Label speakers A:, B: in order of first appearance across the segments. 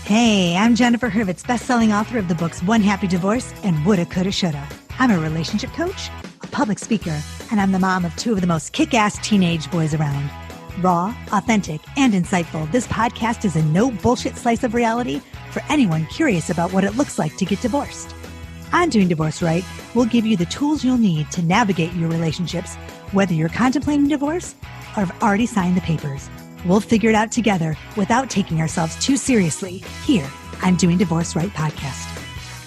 A: Hey, I'm Jennifer Hurvitz, best-selling author of the books One Happy Divorce and Woulda, Coulda, Shoulda. I'm a relationship coach, a public speaker, and I'm the mom of two of the most kick-ass teenage boys around. Raw, authentic, and insightful, this podcast is a no-bullshit slice of reality for anyone curious about what it looks like to get divorced. On Doing Divorce Right, we'll give you the tools you'll need to navigate your relationships, whether you're contemplating divorce or have already signed the papers. We'll figure it out together without taking ourselves too seriously here on Doing Divorce Right podcast.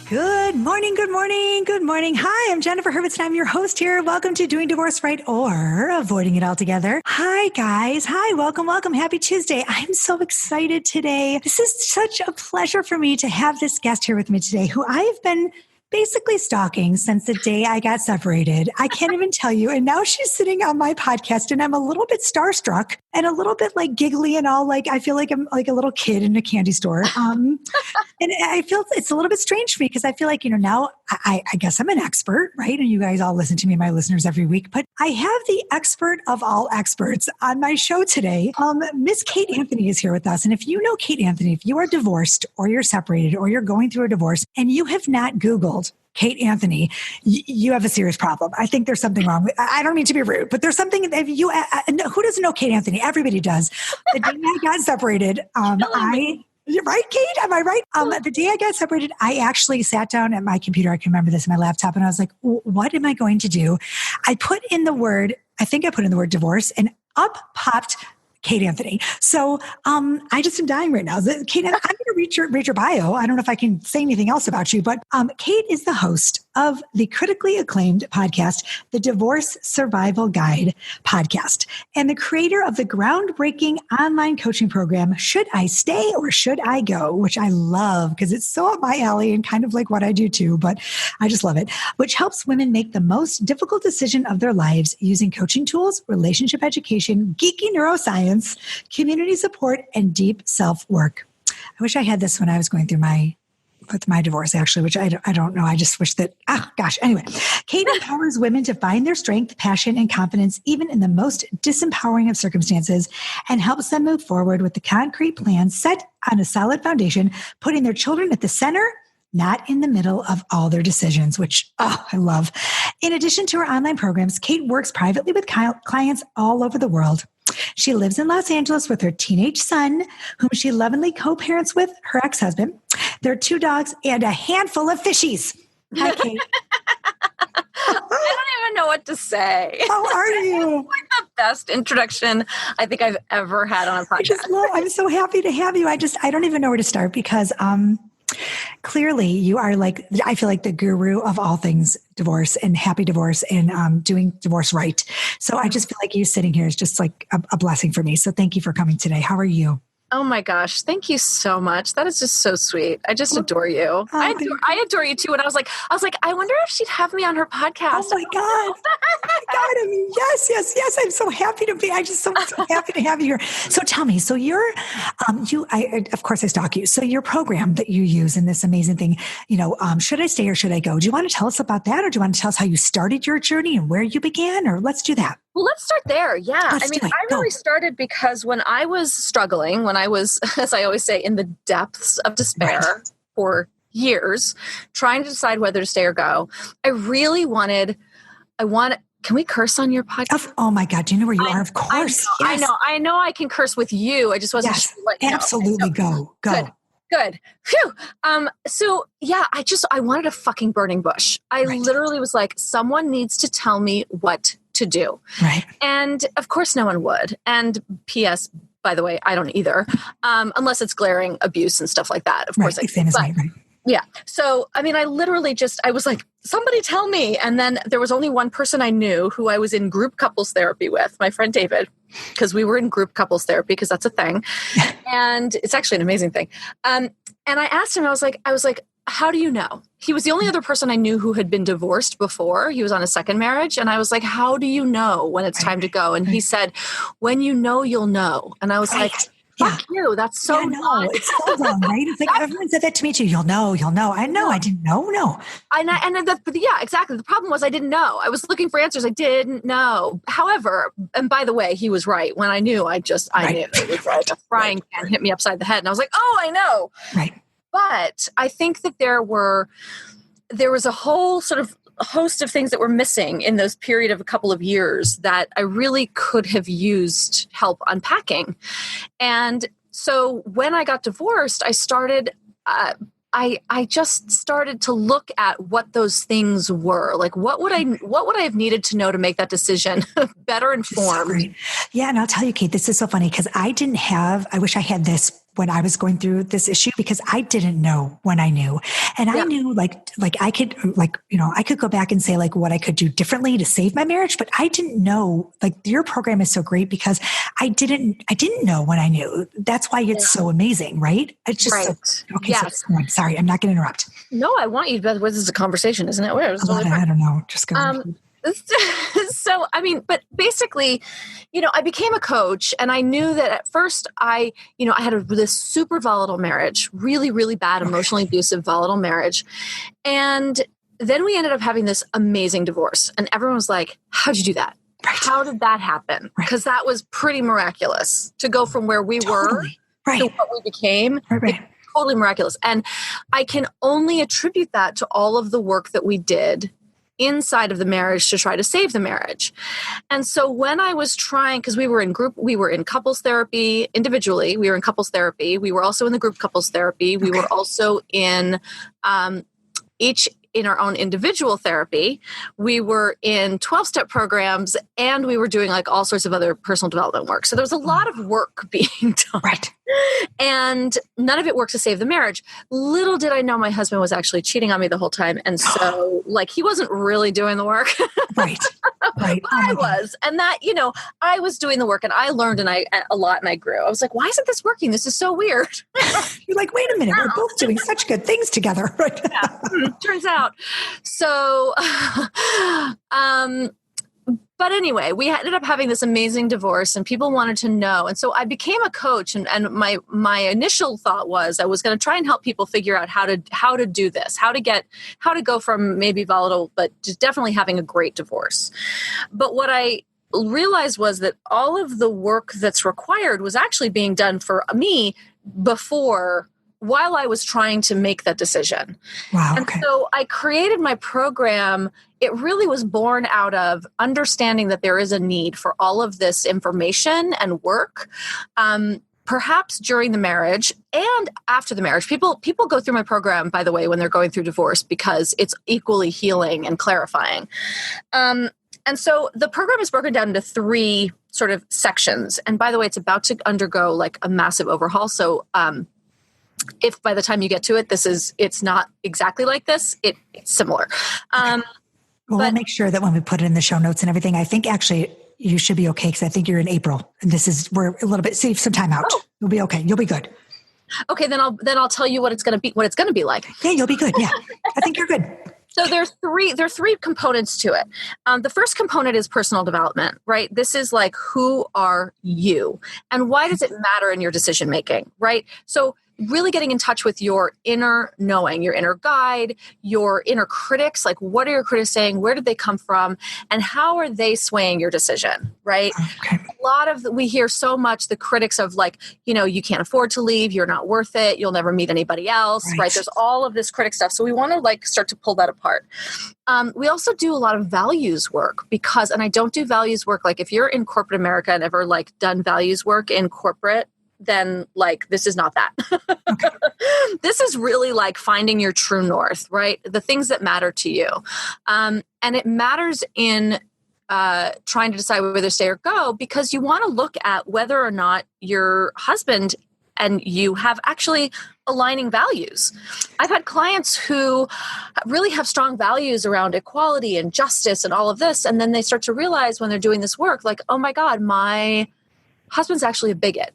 A: Good morning, good morning, good morning. Hi, I'm Jennifer Hurvitz and I'm your host here. Welcome to Doing Divorce Right or Avoiding It Altogether. Hi, guys. Hi, welcome, welcome. Happy Tuesday. I'm so excited today. This is such a pleasure for me to have this guest here with me today who I've been basically stalking since the day I got separated. I can't even tell you. And now she's sitting on my podcast and I'm a little bit starstruck and a little bit like giggly and all like, I feel like I'm like a little kid in a candy store. And I feel it's a little bit strange for me because I feel like, now I guess I'm an expert, right? And you guys all listen to me, my listeners, every week, but I have the expert of all experts on my show today. Miss Kate Anthony is here with us. And if you know Kate Anthony, if you are divorced or you're separated or you're going through a divorce and you have not Googled Kate Anthony, you have a serious problem. I think there's something wrong. I don't mean to be rude, but there's something. If you, who doesn't know Kate Anthony? Everybody does. The day I got separated, you're right, Kate? Am I right? The day I got separated, I actually sat down at my computer. I can remember this in my laptop, and I was like, "What am I going to do?" I put in the word divorce, and up popped Kate Anthony. So I just am dying right now. Kate, I'm going to read your bio. I don't know if I can say anything else about you, but Kate is the host of the critically acclaimed podcast, the Divorce Survival Guide podcast, and the creator of the groundbreaking online coaching program, Should I Stay or Should I Go? Which I love because it's so up my alley and kind of like what I do too, but I just love it, which helps women make the most difficult decision of their lives using coaching tools, relationship education, geeky neuroscience, community support, and deep self-work. I wish I had this when I was going through my divorce, actually, which I don't know. I just wish that, anyway. Kate empowers women to find their strength, passion, and confidence, even in the most disempowering of circumstances, and helps them move forward with the concrete plan set on a solid foundation, putting their children at the center, not in the middle of all their decisions, which I love. In addition to her online programs, Kate works privately with clients all over the world. She lives in Los Angeles with her teenage son, whom she lovingly co-parents with her ex-husband. There are 2 dogs and a handful of fishies. Hi, Kate.
B: I don't even know what to say.
A: How are you?
B: It's like the best introduction I think I've ever had on a podcast.
A: I'm so happy to have you. I don't even know where to start because clearly you are like, I feel like the guru of all things divorce and happy divorce and doing divorce right. So I just feel like you sitting here is just like a blessing for me. So thank you for coming today. How are you?
B: Oh my gosh. Thank you so much. That is just so sweet. I just adore you. I adore you too. And I was like, I wonder if she'd have me on her podcast.
A: Oh my God. Oh my God. I mean, yes. I'm so happy to be, so happy to have you here. So tell me, so you're, of course I stalk you. So your program that you use in this amazing thing, Should I Stay or Should I Go? Do you want to tell us about that? Or do you want to tell us how you started your journey and where you began? Or let's do that.
B: Well, let's start there. Yeah. I really started because when I was struggling, when I was, as I always say, in the depths of despair for years, trying to decide whether to stay or go, I really wanted, can we curse on your podcast?
A: Oh my God. Do you know where you are? Of course.
B: I know I can curse with you. I just wasn't sure.
A: Absolutely. Go.
B: Good. Phew. So yeah, I wanted a fucking burning bush. I literally was like, someone needs to tell me what to do.
A: Right.
B: And of course no one would. And P.S., by the way, I don't either. Unless it's glaring abuse and stuff like that. Of course.
A: Right.
B: Yeah. So, I mean, I was like, somebody tell me. And then there was only one person I knew who I was in group couples therapy with, my friend David, because we were in group couples therapy because that's a thing. And it's actually an amazing thing. And I asked him, I was like, how do you know? He was the only other person I knew who had been divorced before. He was on a second marriage. And I was like, how do you know when it's time to go? And he said, when you know, you'll know. And I was like, fuck you. That's so
A: no, it's so wrong, right? It's like everyone said that to me too. You'll know. I know. I didn't know. No.
B: Yeah, exactly. The problem was I didn't know. I was looking for answers. I didn't know. However, and by the way, he was right. When I knew, I knew it was right. A frying pan hit me upside the head, and I was like, oh, I know.
A: Right.
B: But I think that there was a whole sort of host of things that were missing in those period of a couple of years that I really could have used help unpacking. And so when I got divorced, I started, I just started to look at what those things were. Like, what would I have needed to know to make that decision better informed?
A: So yeah. And I'll tell you, Kate, this is so funny because I wish I had this when I was going through this issue, because I didn't know when I knew. And I knew like I could I could go back and say like what I could do differently to save my marriage, but I didn't know. Like, your program is so great because I didn't know when I knew. That's why it's so amazing, right? It's just so, okay. Yes. So, I'm sorry, I'm not going to interrupt.
B: No, I want you to. This is a conversation, isn't it?
A: I don't know. Just go.
B: So, I mean, but basically, I became a coach, and I knew that at first I had this super volatile marriage, really, really bad, emotionally abusive, volatile marriage. And then we ended up having this amazing divorce, and everyone was like, how'd you do that? Right. How did that happen? Because that was pretty miraculous to go from where we were to what we became.
A: Right.
B: Totally miraculous. And I can only attribute that to all of the work that we did inside of the marriage to try to save the marriage. And so when I was trying, because we were in couples therapy individually, we were in couples therapy, we were also in the group couples therapy, we were also in each in our own individual therapy, we were in 12-step programs, and we were doing like all sorts of other personal development work. So there was a lot of work being done.
A: Right.
B: And none of it worked to save the marriage. Little did I know my husband was actually cheating on me the whole time. And so like he wasn't really doing the work.
A: Right. Right.
B: But I was. And that, I was doing the work, and I learned a lot, and I grew. I was like, why isn't this working? This is so weird.
A: You're like, wait a minute, we're both doing such good things together. Right.
B: Yeah. Turns out. So, but anyway, we ended up having this amazing divorce, and people wanted to know. And so I became a coach, and my initial thought was I was going to try and help people figure out how to do this, how to go from maybe volatile, but just definitely having a great divorce. But what I realized was that all of the work that's required was actually being done for me while I was trying to make that decision.
A: Wow.
B: And so I created my program. It really was born out of understanding that there is a need for all of this information and work, perhaps during the marriage and after the marriage. People go through my program, by the way, when they're going through divorce, because it's equally healing and clarifying. And so the program is broken down into 3 sort of sections. And by the way, it's about to undergo like a massive overhaul. So, if by the time you get to it, it's not exactly like this, it's similar.
A: Well, we'll make sure that when we put it in the show notes and everything, I think actually you should be okay, because I think you're in April, and we're a little bit, save some time out. Oh. You'll be okay. You'll be good.
B: Okay, then I'll tell you what it's going to be like.
A: Yeah, you'll be good. Yeah, I think you're good.
B: So there are 3 components to it. The first component is personal development, right? This is like, who are you, and why does it matter in your decision making, right? So really getting in touch with your inner knowing, your inner guide, your inner critics. Like, what are your critics saying? Where did they come from? And how are they swaying your decision, right?
A: Okay.
B: A lot of we hear so much the critics of like, you can't afford to leave. You're not worth it. You'll never meet anybody else, right? There's all of this critic stuff. So we want to like start to pull that apart. We also do a lot of values work and I don't do values work. Like, if you're in corporate America and ever like done values work in corporate, then like, this is not that. Okay. This is really like finding your true north, right? The things that matter to you. And it matters in trying to decide whether to stay or go, because you want to look at whether or not your husband and you have actually aligning values. I've had clients who really have strong values around equality and justice and all of this. And then they start to realize when they're doing this work, like, oh my God, my husband's actually a bigot.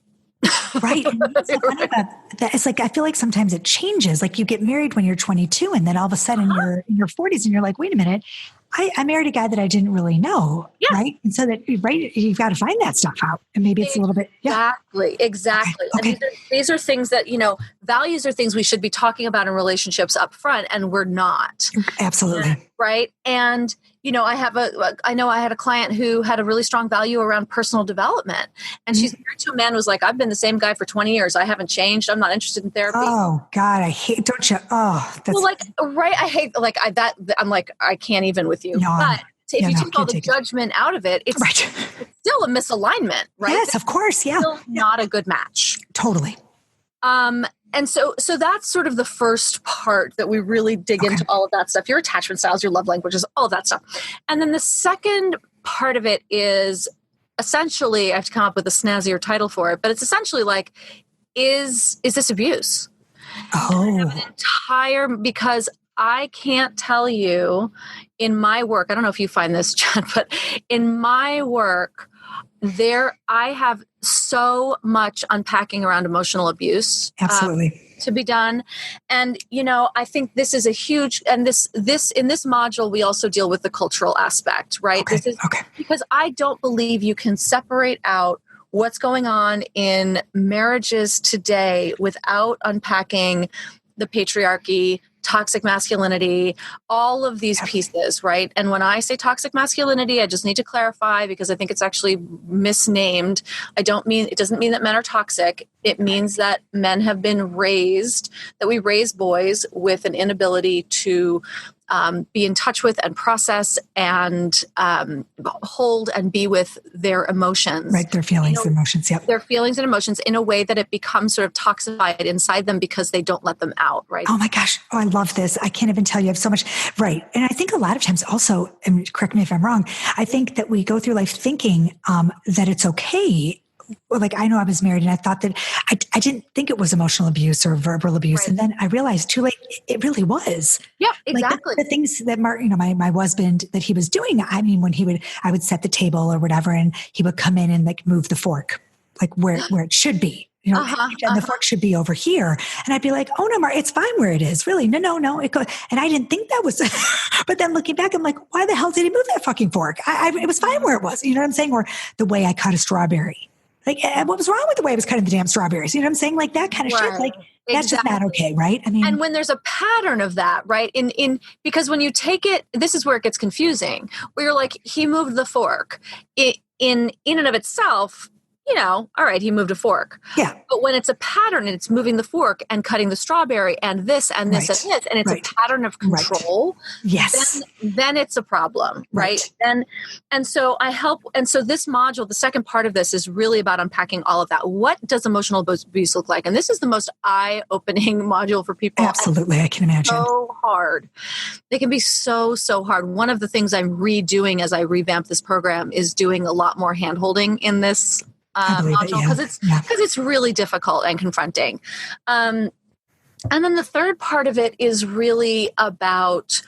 A: Right. And what's so funny about that is like, I feel like sometimes it changes. Like, you get married when you're 22, and then all of a sudden you're in your 40s, and you're like, wait a minute, I married a guy that I didn't really know.
B: Yeah.
A: Right. And so that, right, you've got to find that stuff out. And maybe it's a little bit. Yeah.
B: Exactly.
A: Okay.
B: And these are things that, values are things we should be talking about in relationships up front, and we're not.
A: Absolutely.
B: Right. And, I know I had a client who had a really strong value around personal development, and she's married to a man who was like, I've been the same guy for 20 years. I haven't changed. I'm not interested in therapy.
A: Oh God, I hate, don't you? Oh, that's
B: right. I hate, I'm like, I can't even with you.
A: No,
B: but if you take all the judgment out of it, it's still a misalignment, right?
A: Yes, of course. Yeah.
B: Still not a good match.
A: Totally.
B: And so that's sort of the first part that we really dig into all of that stuff, your attachment styles, your love languages, all of that stuff. And then the second part of it is essentially, I have to come up with a snazzier title for it, but it's essentially like, is this abuse? Because I can't tell you in my work, I don't know if you find this, Jen, but in my work, I have so much unpacking around emotional abuse.
A: Absolutely.
B: To be done. And, I think this is a huge, and this in this module, we also deal with the cultural aspect, right? Because I don't believe you can separate out what's going on in marriages today without unpacking the patriarchy, toxic masculinity, all of these pieces, right? And when I say toxic masculinity, I just need to clarify because I think it's actually misnamed. It doesn't mean that men are toxic. It means that men have been raised, that we raise boys with an inability to be in touch with and process and hold and be with their emotions.
A: Right, their feelings and emotions, yep.
B: Their feelings and emotions in a way that it becomes sort of toxified inside them because they don't let them out, right?
A: Oh my gosh, I love this. I can't even tell you, I have so much, right. And I think a lot of times also, and correct me if I'm wrong, I think that we go through life thinking that it's okay. Like I know I was married and I thought that I didn't think it was emotional abuse or verbal abuse. Right. And then I realized too late, it really was.
B: Yeah, exactly.
A: Like the things that my husband, that he was doing, I mean, when I would set the table or whatever, and he would come in and like move the fork, like where it should be. And the fork should be over here. And I'd be like, oh no, Mark, it's fine where it is. Really? No. And I didn't think that was, but then looking back, I'm like, why the hell did he move that fucking fork? It was fine where it was. You know what I'm saying? Or the way I cut a strawberry. Like, what was wrong with the way I was cutting the damn strawberries? You know what I'm saying? Like that kind of shit. Like that's just not okay, right? I mean,
B: and when there's a pattern of that, right? Because when you take it, this is where it gets confusing. Where you're like, he moved the fork. In and of itself, all right, he moved a fork.
A: Yeah.
B: But when it's a pattern and it's moving the fork and cutting the strawberry and this and this and this, and it's a pattern of control,
A: yes,
B: then it's a problem, right? And so this module, the second part of this is really about unpacking all of that. What does emotional abuse look like? And this is the most eye-opening module for people.
A: Absolutely, I can imagine.
B: So hard. They can be so hard. One of the things I'm redoing as I revamp this program is doing a lot more hand-holding in this module because it's really difficult and confronting. And then the third part of it is really about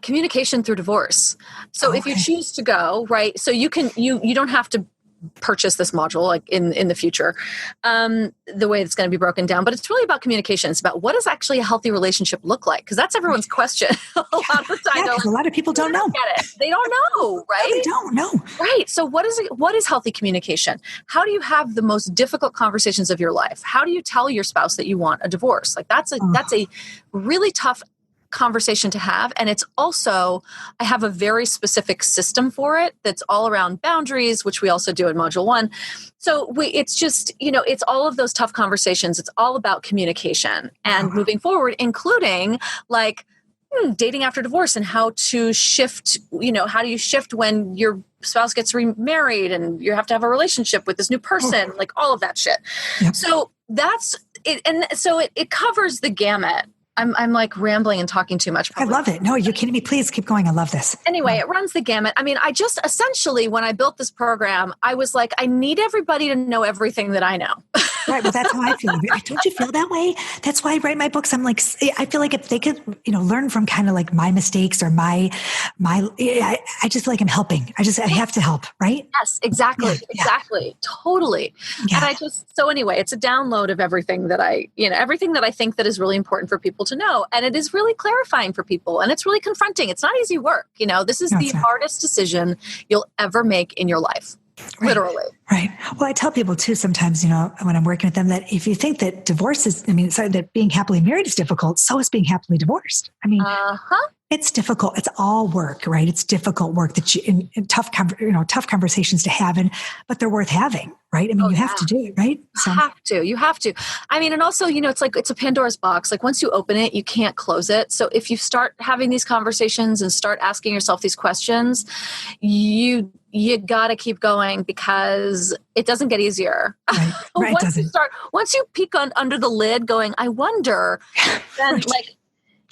B: communication through divorce. So if you choose to go, right, so you don't have to purchase this module like in the future, the way it's going to be broken down, but it's really about communication. It's about what does actually a healthy relationship look like? Because that's everyone's question a lot of the time.
A: Yeah, a lot of people don't know.
B: Get it. They don't know, right?
A: No, they don't know.
B: Right. So what is healthy communication? How do you have the most difficult conversations of your life? How do you tell your spouse that you want a divorce? Like that's a really tough conversation to have. And it's also, I have a very specific system for it that's all around boundaries, which we also do in module 1. So it's just, it's all of those tough conversations. It's all about communication and moving forward, including like dating after divorce and how to shift, how do you shift when your spouse gets remarried and you have to have a relationship with this new person, like all of that shit. Yep. So that's it. And so it covers the gamut. I'm like rambling and talking too much. Probably.
A: I love it. No, you're kidding me. Please keep going. I love this.
B: Anyway, it runs the gamut. I mean, I just essentially, when I built this program, I was like, I need everybody to know everything that I know.
A: Right. Well, that's how I feel. Don't you feel that way? That's why I write my books. I'm like, I feel like if they could, learn from kind of like my mistakes or I just feel like I'm helping. I have to help. Right.
B: Yes, exactly.
A: Yeah.
B: Exactly. Totally.
A: Yeah.
B: And so anyway, it's a download of everything that everything that I think that is really important for people to know. And it is really clarifying for people. And it's really confronting. It's not easy work. This is the hardest decision you'll ever make in your life.
A: Right.
B: Literally.
A: Right. Well, I tell people too, sometimes, when I'm working with them, that if you think that that being happily married is difficult, so is being happily divorced. It's difficult. It's all work, right? It's difficult work that tough conversations to have, but they're worth having, right? You have to do it, right?
B: So. You have to. And also, it's a Pandora's box. Like once you open it, you can't close it. So if you start having these conversations and start asking yourself these questions, you got to keep going because it doesn't get easier.
A: Right.
B: Once you peek under the lid going, I wonder, then right.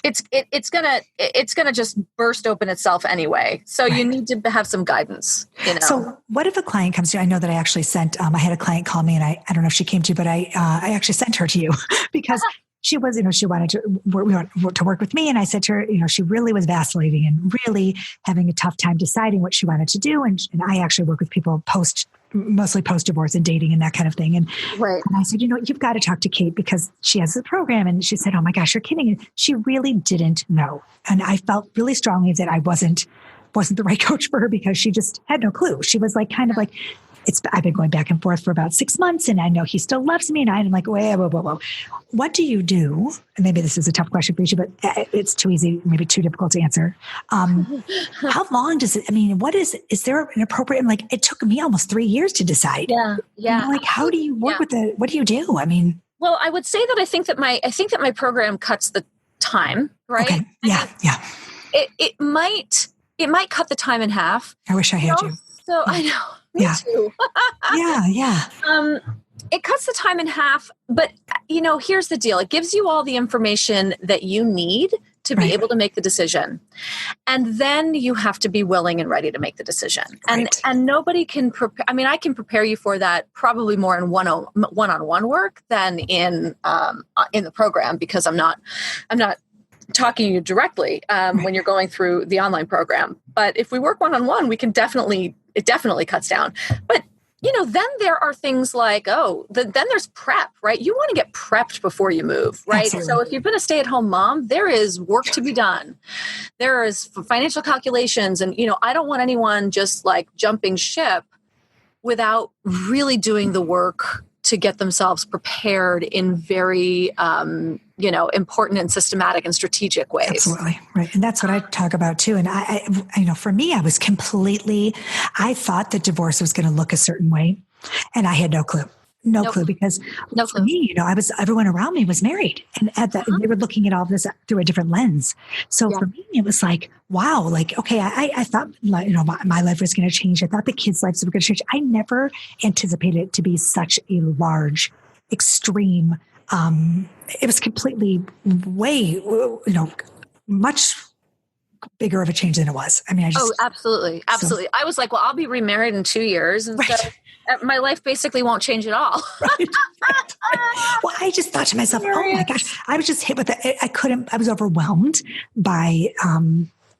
B: It's gonna just burst open itself anyway. So you need to have some guidance.
A: So what if a client comes to you? I know that I actually sent. I had a client call me, and I don't know if she came to you, but I actually sent her to you because she was, she wanted to work with me, and I said to her, she really was vacillating and really having a tough time deciding what she wanted to do, and I actually work with people mostly post-divorce and dating and that kind of thing. And,
B: right.
A: And I said, you've got to talk to Kate because she has the program. And she said, oh my gosh, you're kidding. And she really didn't know. And I felt really strongly that I wasn't the right coach for her because she just had no clue. She was like, kind of like, I've been going back and forth for about 6 months and I know he still loves me. And I'm like, whoa. What do you do? And maybe this is a tough question for you, but it's too easy, maybe too difficult to answer. How long does it, is there an appropriate, it took me almost 3 years to decide.
B: Yeah.
A: How do you work with it? What do you do?
B: Well, I would say that I think that my program cuts the time, right?
A: Okay. Yeah.
B: It might cut the time in half.
A: I wish I had you.
B: So I know. Me too.
A: Yeah.
B: It cuts the time in half, but here's the deal. It gives you all the information that you need to be able to make the decision. And then you have to be willing and ready to make the decision. And nobody can prepare. I can prepare you for that probably more in one-on-one work than in the program because I'm not talking to you directly when you're going through the online program. But if we work one-on-one, it definitely cuts down. But, then there are things like, then there's prep, right? You want to get prepped before you move, right? Absolutely. So if you've been a stay-at-home mom, there is work to be done. There is financial calculations. And, I don't want anyone just like jumping ship without really doing the work to get themselves prepared in very, important and systematic and strategic ways.
A: Absolutely. Right. And that's what I talk about too. And I for me, I thought that divorce was going to look a certain way and I had no clue. No clue because for me, everyone around me was married and they were looking at all of this through a different lens. So for me, it was like, wow, okay, I thought, my life was going to change. I thought the kids' lives were going to change. I never anticipated it to be such a large, extreme, it was completely way, much bigger of a change than it was.
B: Absolutely. Absolutely. So, I was like, well, I'll be remarried in 2 years. And so my life basically won't change at all.
A: Right. Well, I just thought to myself, oh my gosh, I was just hit with it. I was overwhelmed by,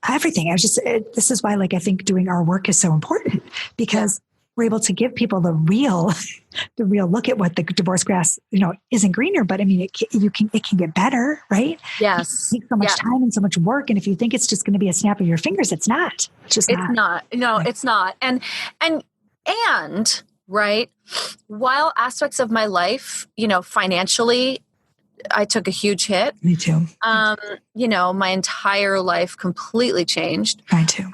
A: everything. This is why, I think doing our work is so important because we're able to give people the real look at what the divorce grass, isn't greener, but it can get better, right?
B: Yes.
A: It takes so much time and so much work. And if you think it's just going to be a snap of your fingers, it's not. It's
B: not. No, it's not. And right, while aspects of my life, financially, I took a huge hit.
A: Me too.
B: My entire life completely changed.
A: Mine too.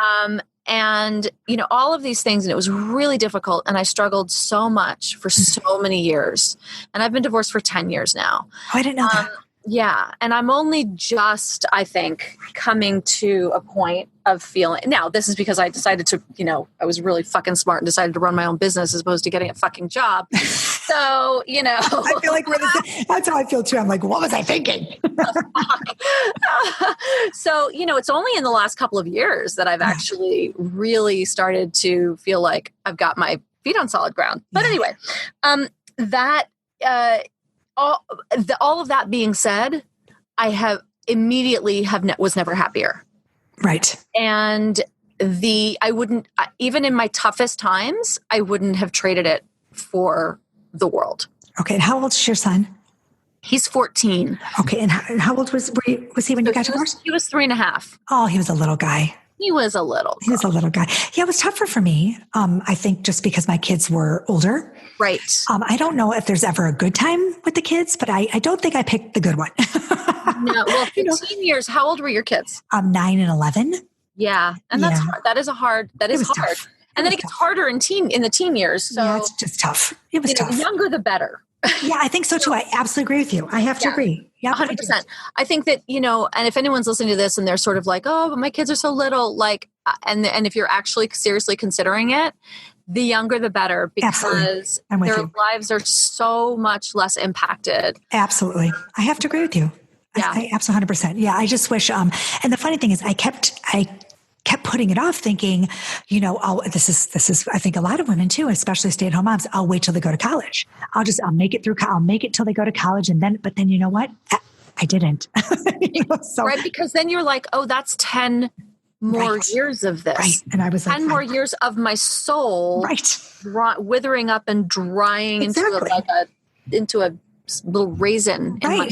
B: And, all of these things, and it was really difficult. And I struggled so much for so many years. And I've been divorced for 10 years now.
A: Oh, I didn't know that.
B: Yeah. And I'm only just, I think, coming to a point of feeling. Now, this is because I decided to, I was really fucking smart and decided to run my own business as opposed to getting a fucking job. So,
A: I feel like that's how I feel too. I'm like, what was I thinking?
B: So, it's only in the last couple of years that I've actually really started to feel like I've got my feet on solid ground. But anyway, that all of that being said, I have immediately was never happier.
A: Right.
B: And I wouldn't, even in my toughest times, I wouldn't have traded it for the world.
A: Okay. And how old is your son?
B: He's 14.
A: Okay. And how old was he when you got divorced?
B: He was 3.5.
A: Oh, he was a little guy.
B: He was a little guy.
A: Yeah, it was tougher for me. I think just because my kids were older.
B: Right.
A: I don't know if there's ever a good time with the kids, but I don't think I picked the good one.
B: No, well, 15 years. How old were your kids?
A: 9 and 11.
B: Yeah. And that's hard. That is hard.
A: Tough.
B: And then it gets harder in the teen years. So
A: yeah, it's just tough. It was tough.
B: The younger, the better.
A: Yeah, I think so too. I absolutely agree with you. I have to agree. Yeah,
B: 100%. I think that, and if anyone's listening to this and they're sort of like, oh, but my kids are so little, like, and if you're actually seriously considering it, the younger, the better, because their lives are so much less impacted.
A: Absolutely. I have to agree with you. Yeah. I absolutely 100%. Yeah. I just wish, and the funny thing is I kept putting it off thinking, this is, I think a lot of women too, especially stay-at-home moms, I'll wait till they go to college. I'll make it till they go to college. But then you know what? I didn't. Right.
B: Because then you're like, oh, that's 10 more years of this.
A: Right. And I was like,
B: 10 more years of my soul withering up and drying into a little raisin.
A: Right.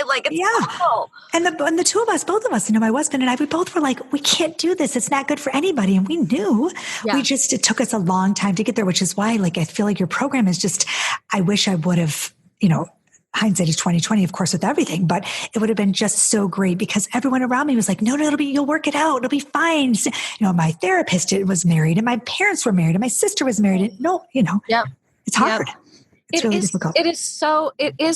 B: Like it's awful.
A: And the two of us, both of us, my husband and I, we both were like, we can't do this. It's not good for anybody. And we knew it took us a long time to get there, which is why, like, I feel like your program is just, I wish I would have, hindsight is 2020, of course, with everything, but it would have been just so great because everyone around me was like, no, you'll work it out. It'll be fine. My therapist was married and my parents were married and my sister was married. And it's hard.
B: Yep.
A: It's really difficult.
B: It is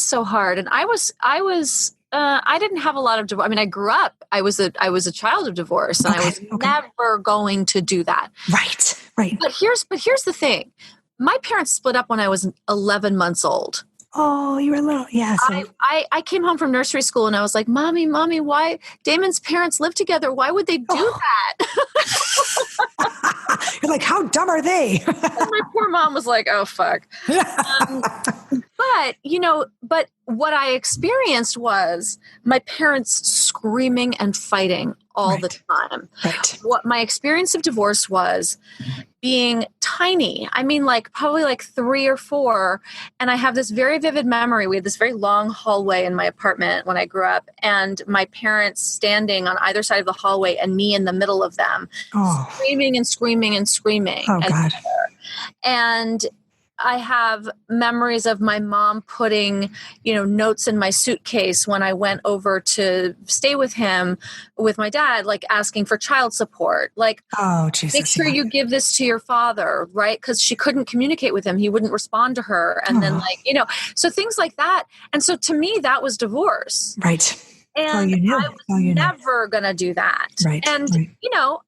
B: so hard. And I didn't have a lot of divorce. I mean, I grew up, I was a child of divorce and I was never going to do that.
A: Right. Right.
B: But here's the thing. My parents split up when I was 11 months old.
A: Oh, you were little. Yeah. So.
B: I came home from nursery school and I was like, Mommy, why Damon's parents live together? Why would they do that?
A: You're like, how dumb are they?
B: And my poor mom was like, oh, fuck. But what I experienced was my parents screaming and fighting all the time.
A: Right.
B: What my experience of divorce was being tiny. I mean, probably 3 or 4. And I have this very vivid memory. We had this very long hallway in my apartment when I grew up and my parents standing on either side of the hallway and me in the middle of them, screaming and screaming and screaming.
A: Oh, God.
B: And I have memories of my mom putting, notes in my suitcase when I went over to stay with him, with my dad, asking for child support.
A: Oh, Jesus,
B: make sure you give this to your father, right? Because she couldn't communicate with him. He wouldn't respond to her. And then so things like that. And so to me, that was divorce.
A: Right.
B: And I was never going to do that.
A: Right.
B: And,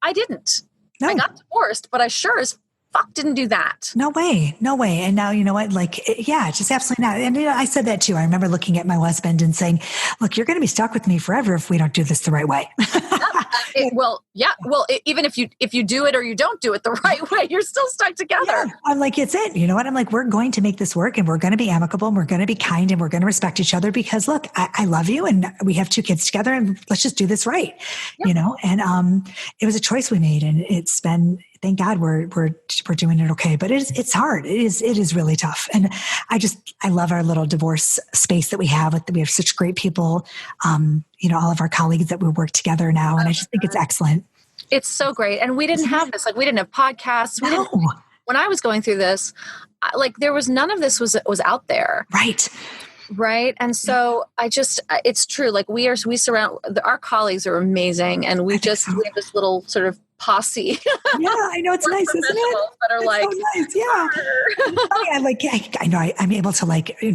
B: I didn't.
A: No.
B: I got divorced, but I sure as fuck didn't do that.
A: No way. And now, you know what, just absolutely not. And I said that too. I remember looking at my husband and saying, look, you're going to be stuck with me forever if we don't do this the right way. Even if you do it or you don't do it the right way, you're still stuck together. Yeah. I'm like, it's it. You know what? I'm like, we're going to make this work and we're going to be amicable and we're going to be kind and we're going to respect each other because look, I love you and we have 2 kids together and let's just do this right. Yep. And it was a choice we made and it's been, thank God we're doing it okay, but it's hard. It is really tough. And I love our little divorce space that we have. We have such great people, all of our colleagues that we work together now. And I just think it's excellent.
B: It's so great. And we didn't have this, we didn't have podcasts.
A: No.
B: When I was going through this, there was none of this was out there.
A: Right.
B: Right. And so it's true. We surround our colleagues are amazing. And we have this little sort of posse.
A: Yeah, I know. It's nice, isn't it?
B: That are
A: so nice. Yeah. I know I'm able to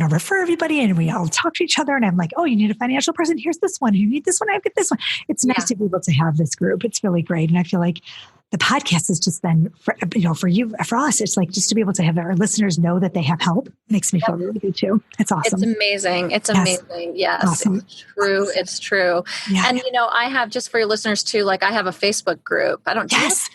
A: refer everybody and we all talk to each other and I'm like, oh, you need a financial person. Here's this one. You need this one. I've got this one. It's nice to be able to have this group. It's really great. And I feel like the podcast has just been, for you, for us, it's just to be able to have our listeners know that they have help makes me feel really good too. It's awesome.
B: It's amazing. It's amazing. Yes.
A: Awesome.
B: It's true. It's true.
A: Yeah.
B: And, I have, just for your listeners too, I have a Facebook group I don't.
A: Yes,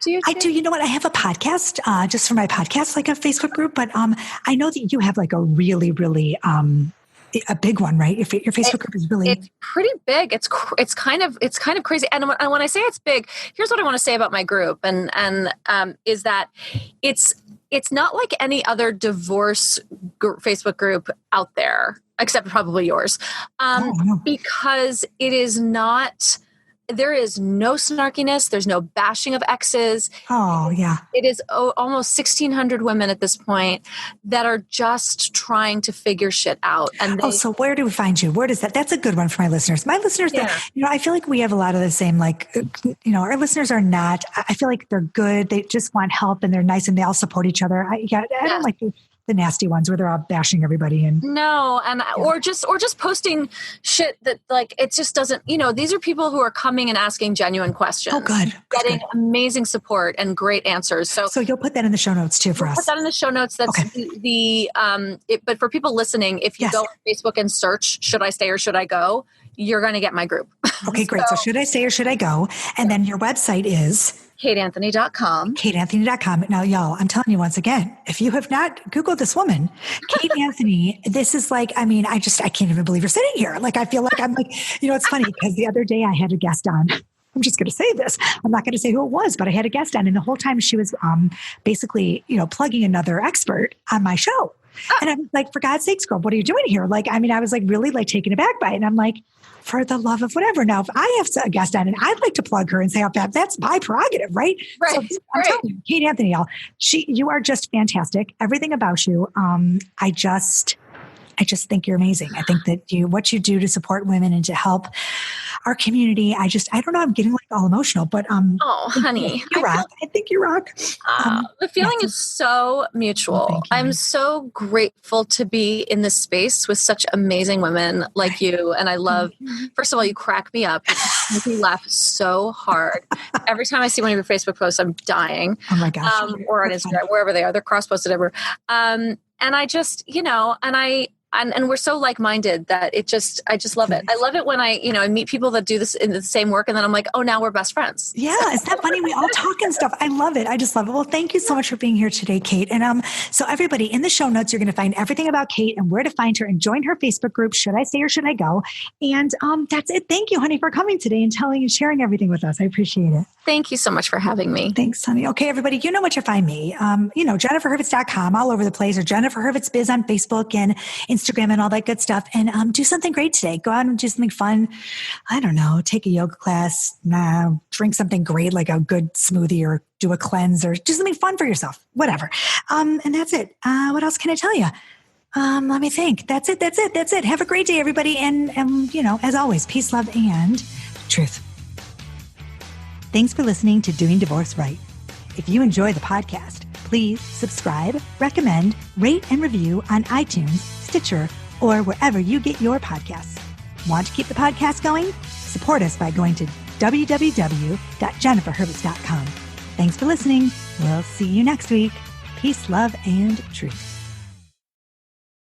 B: do you?
A: I do. You know what? I have a podcast, just for my podcast, like a Facebook group. But I know that you have like a really, really a big one, right? Your Facebook group is really.
B: It's pretty big. It's kind of crazy. And when I say it's big, here's what I want to say about my group, and is that it's not like any other divorce Facebook group out there, except probably yours, because it is not. There is no snarkiness. There's no bashing of exes.
A: Oh, yeah.
B: It is almost 1,600 women at this point that are just trying to figure shit out. And
A: so where do we find you? Where does that? That's a good one for my listeners. My listeners, I feel like we have a lot of the same, like, our listeners are not, I feel like they're good. They just want help and they're nice and they all support each other. I don't like the nasty ones where they're all bashing everybody
B: or just posting shit that like it just doesn't, these are people who are coming and asking genuine questions.
A: Oh, good.
B: Getting amazing support and great answers. So
A: you'll put that in the show notes too for us.
B: Put that in the show notes. That's but for people listening, if you go on Facebook and search "Should I Stay or Should I Go?" you're going to get my group.
A: Okay, great. So should I stay or should I go? And then your website is
B: KateAnthony.com.
A: KateAnthony.com. Now, y'all, I'm telling you once again, if you have not Googled this woman, Kate Anthony, this is like, I can't even believe you're sitting here. Like, I feel like I'm like, it's funny because the other day I had a guest on. I'm just going to say this. I'm not going to say who it was, but I had a guest on and the whole time she was basically, plugging another expert on my show. And I'm like, for God's sakes, girl, what are you doing here? Like, I was like really like taken aback by it. And I'm like, for the love of whatever. Now, if I have a guest on and I'd like to plug her and say, that's my prerogative, right?
B: Right.
A: So I'm telling you, Kate Anthony, y'all, you are just fantastic. Everything about you. I just think you're amazing. I think that what you do to support women and to help our community, I don't know, I'm getting like all emotional, but
B: oh, honey,
A: you rock. I think you rock.
B: The feeling is so mutual. I'm so grateful to be in this space with such amazing women like you. And I love, first of all, you crack me up. You make me laugh so hard. Every time I see one of your Facebook posts, I'm dying.
A: Oh my gosh.
B: Or on Instagram, wherever they are, they're cross-posted everywhere. And I just, and we're so like-minded that I just love it. I love it when I meet people that do this in the same work and then I'm like, oh, now we're best friends.
A: Yeah. Isn't that funny? We all talk and stuff. I love it. I just love it. Well, thank you so much for being here today, Kate. And so everybody in the show notes, you're going to find everything about Kate and where to find her and join her Facebook group. Should I Stay or Should I Go? And that's it. Thank you, honey, for coming today and telling and sharing everything with us. I appreciate it.
B: Thank you so much for having me.
A: Thanks, honey. Okay, everybody, you know where to find me. JenniferHurvitz.com, all over the place, or Jennifer Hurvitz Biz on Facebook and Instagram and all that good stuff. And do something great today. Go out and do something fun. I don't know, take a yoga class, drink something great like a good smoothie or do a cleanse or do something fun for yourself, whatever. And that's it. What else can I tell you? Let me think. That's it. Have a great day, everybody. And as always, peace, love, and truth. Thanks for listening to Doing Divorce Right. If you enjoy the podcast, please subscribe, recommend, rate, and review on iTunes, Stitcher, or wherever you get your podcasts. Want to keep the podcast going? Support us by going to www.jenniferhurvitz.com. Thanks for listening. We'll see you next week. Peace, love, and truth.